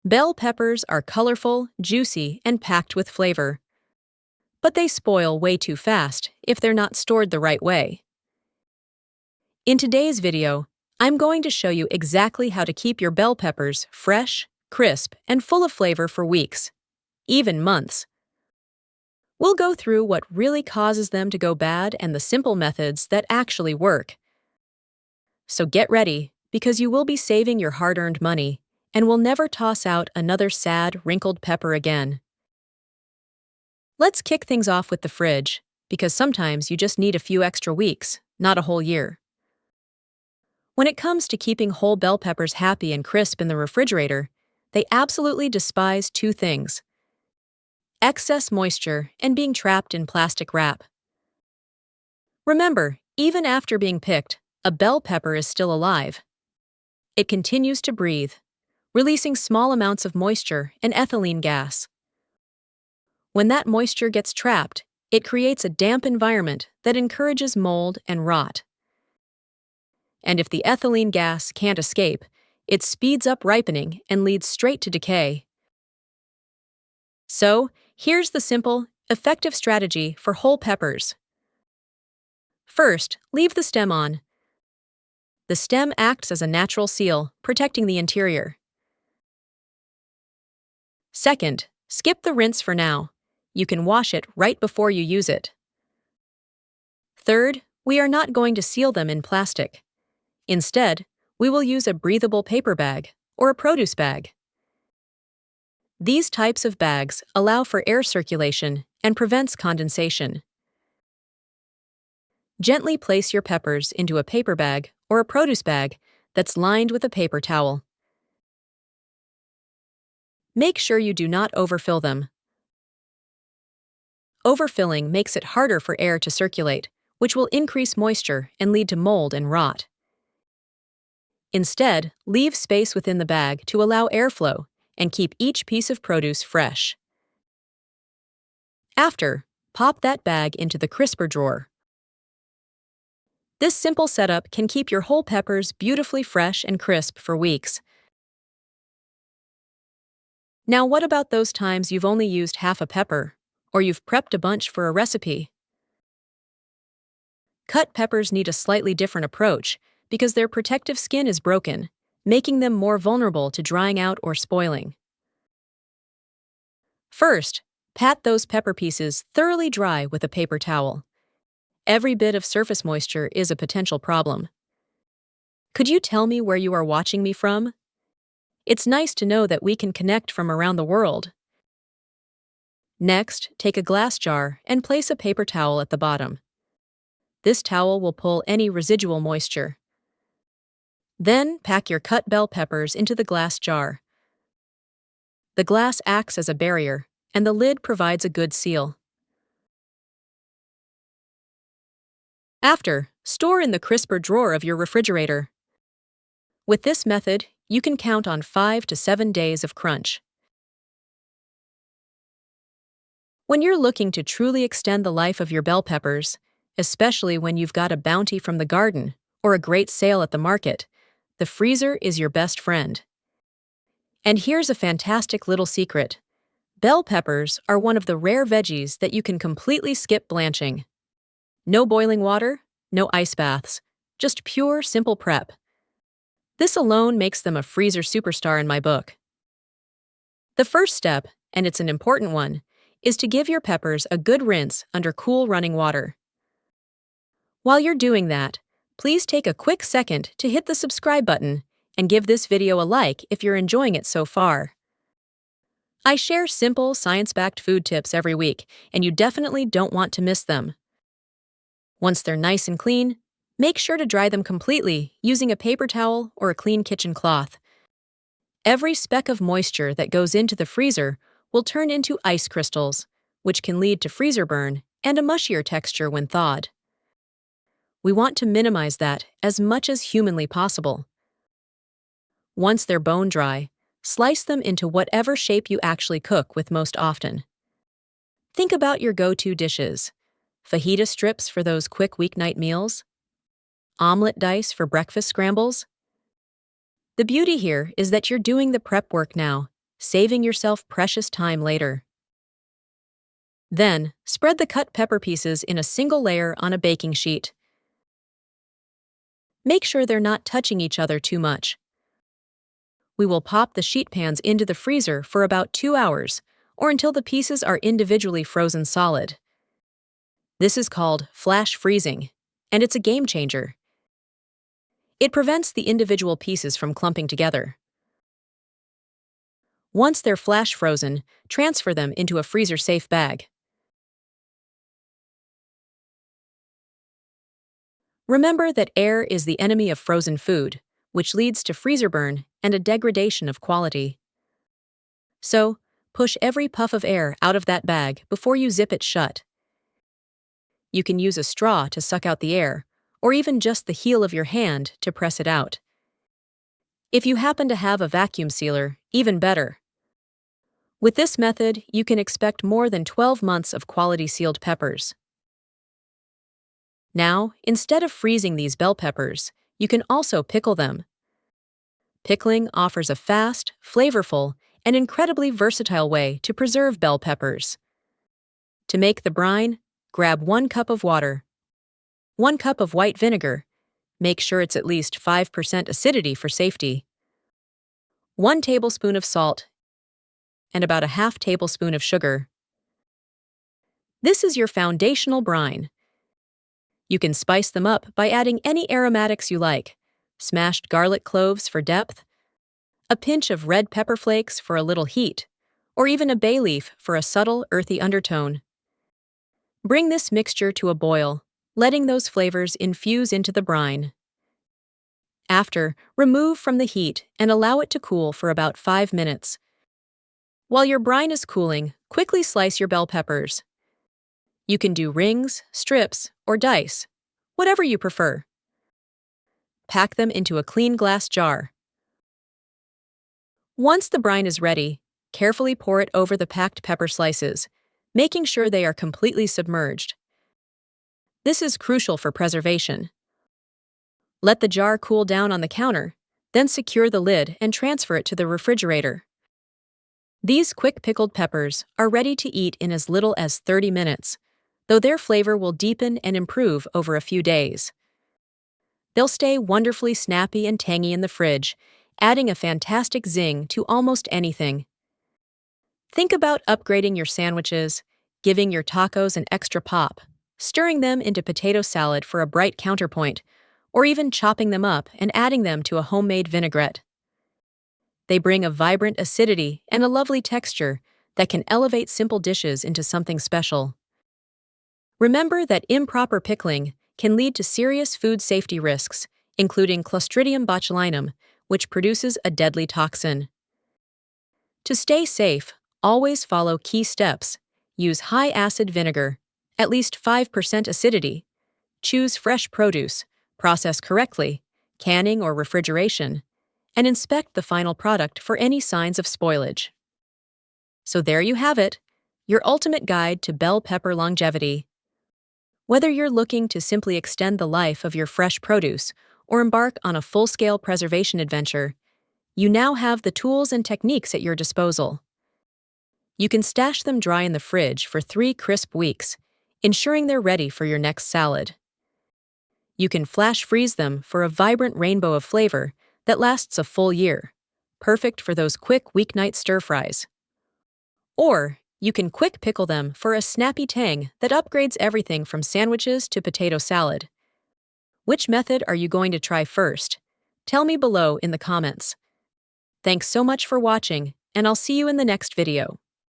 Bell peppers are colorful, juicy, and packed with flavor. But they spoil way too fast if they're not stored the right way. In today's video, I'm going to show you exactly how to keep your bell peppers fresh, crisp, and full of flavor for weeks, even months. We'll go through what really causes them to go bad and the simple methods that actually work. So get ready, because you will be saving your hard-earned money and will never toss out another sad, wrinkled pepper again. Let's kick things off with the fridge, because sometimes you just need a few extra weeks, not a whole year. When it comes to keeping whole bell peppers happy and crisp in the refrigerator, they absolutely despise two things: excess moisture and being trapped in plastic wrap. Remember, even after being picked, a bell pepper is still alive. It continues to breathe, releasing small amounts of moisture and ethylene gas. When that moisture gets trapped, it creates a damp environment that encourages mold and rot. And if the ethylene gas can't escape, it speeds up ripening and leads straight to decay. So, here's the simple, effective strategy for whole peppers. First, leave the stem on. The stem acts as a natural seal, protecting the interior. Second, skip the rinse for now. You can wash it right before you use it. Third, we are not going to seal them in plastic. Instead, we will use a breathable paper bag or a produce bag. These types of bags allow for air circulation and prevents condensation. Gently place your peppers into a paper bag or a produce bag that's lined with a paper towel. Make sure you do not overfill them. Overfilling makes it harder for air to circulate, which will increase moisture and lead to mold and rot. Instead, leave space within the bag to allow airflow and keep each piece of produce fresh. After, pop that bag into the crisper drawer. This simple setup can keep your whole peppers beautifully fresh and crisp for weeks. Now, what about those times you've only used half a pepper, or you've prepped a bunch for a recipe? Cut peppers need a slightly different approach because their protective skin is broken, making them more vulnerable to drying out or spoiling. First, pat those pepper pieces thoroughly dry with a paper towel. Every bit of surface moisture is a potential problem. Could you tell me where you are watching me from? It's nice to know that we can connect from around the world. Next, take a glass jar and place a paper towel at the bottom. This towel will pull any residual moisture. Then, pack your cut bell peppers into the glass jar. The glass acts as a barrier, and the lid provides a good seal. After, store in the crisper drawer of your refrigerator. With this method, you can count on 5 to 7 days of crunch. When you're looking to truly extend the life of your bell peppers, especially when you've got a bounty from the garden or a great sale at the market, the freezer is your best friend. And here's a fantastic little secret. Bell peppers are one of the rare veggies that you can completely skip blanching. No boiling water, no ice baths, just pure, simple prep. This alone makes them a freezer superstar in my book. The first step, and it's an important one, is to give your peppers a good rinse under cool running water. While you're doing that, please take a quick second to hit the subscribe button and give this video a like if you're enjoying it so far. I share simple, science-backed food tips every week, and you definitely don't want to miss them. Once they're nice and clean, make sure to dry them completely using a paper towel or a clean kitchen cloth. Every speck of moisture that goes into the freezer will turn into ice crystals, which can lead to freezer burn and a mushier texture when thawed. We want to minimize that as much as humanly possible. Once they're bone dry, slice them into whatever shape you actually cook with most often. Think about your go-to dishes: fajita strips for those quick weeknight meals, omelet dice for breakfast scrambles. The beauty here is that you're doing the prep work now, saving yourself precious time later. Then, spread the cut pepper pieces in a single layer on a baking sheet. Make sure they're not touching each other too much. We will pop the sheet pans into the freezer for about 2 hours, or until the pieces are individually frozen solid. This is called flash freezing, and it's a game changer. It prevents the individual pieces from clumping together. Once they're flash frozen, transfer them into a freezer-safe bag. Remember that air is the enemy of frozen food, which leads to freezer burn and a degradation of quality. So, push every puff of air out of that bag before you zip it shut. You can use a straw to suck out the air, or even just the heel of your hand to press it out. If you happen to have a vacuum sealer, even better. With this method, you can expect more than 12 months of quality sealed peppers. Now, instead of freezing these bell peppers, you can also pickle them. Pickling offers a fast, flavorful, and incredibly versatile way to preserve bell peppers. To make the brine, grab 1 cup of water, 1 cup of white vinegar, make sure it's at least 5% acidity for safety, 1 tablespoon of salt, and about a half tablespoon of sugar. This is your foundational brine. You can spice them up by adding any aromatics you like, smashed garlic cloves for depth, a pinch of red pepper flakes for a little heat, or even a bay leaf for a subtle, earthy undertone. Bring this mixture to a boil, letting those flavors infuse into the brine. After, remove from the heat and allow it to cool for about 5 minutes. While your brine is cooling, quickly slice your bell peppers. You can do rings, strips, or dice, whatever you prefer. Pack them into a clean glass jar. Once the brine is ready, carefully pour it over the packed pepper slices, making sure they are completely submerged. This is crucial for preservation. Let the jar cool down on the counter, then secure the lid and transfer it to the refrigerator. These quick pickled peppers are ready to eat in as little as 30 minutes, though their flavor will deepen and improve over a few days. They'll stay wonderfully snappy and tangy in the fridge, adding a fantastic zing to almost anything. Think about upgrading your sandwiches, giving your tacos an extra pop, stirring them into potato salad for a bright counterpoint, or even chopping them up and adding them to a homemade vinaigrette. They bring a vibrant acidity and a lovely texture that can elevate simple dishes into something special. Remember that improper pickling can lead to serious food safety risks, including Clostridium botulinum, which produces a deadly toxin. To stay safe, always follow key steps. Use high-acid vinegar, at least 5% acidity. Choose fresh produce, process correctly, canning or refrigeration, and inspect the final product for any signs of spoilage. So there you have it, your ultimate guide to bell pepper longevity. Whether you're looking to simply extend the life of your fresh produce or embark on a full-scale preservation adventure, you now have the tools and techniques at your disposal. You can stash them dry in the fridge for 3 crisp weeks, ensuring they're ready for your next salad. You can flash freeze them for a vibrant rainbow of flavor that lasts a full year, perfect for those quick weeknight stir-fries. Or you can quick pickle them for a snappy tang that upgrades everything from sandwiches to potato salad. Which method are you going to try first? Tell me below in the comments. Thanks so much for watching, and I'll see you in the next video.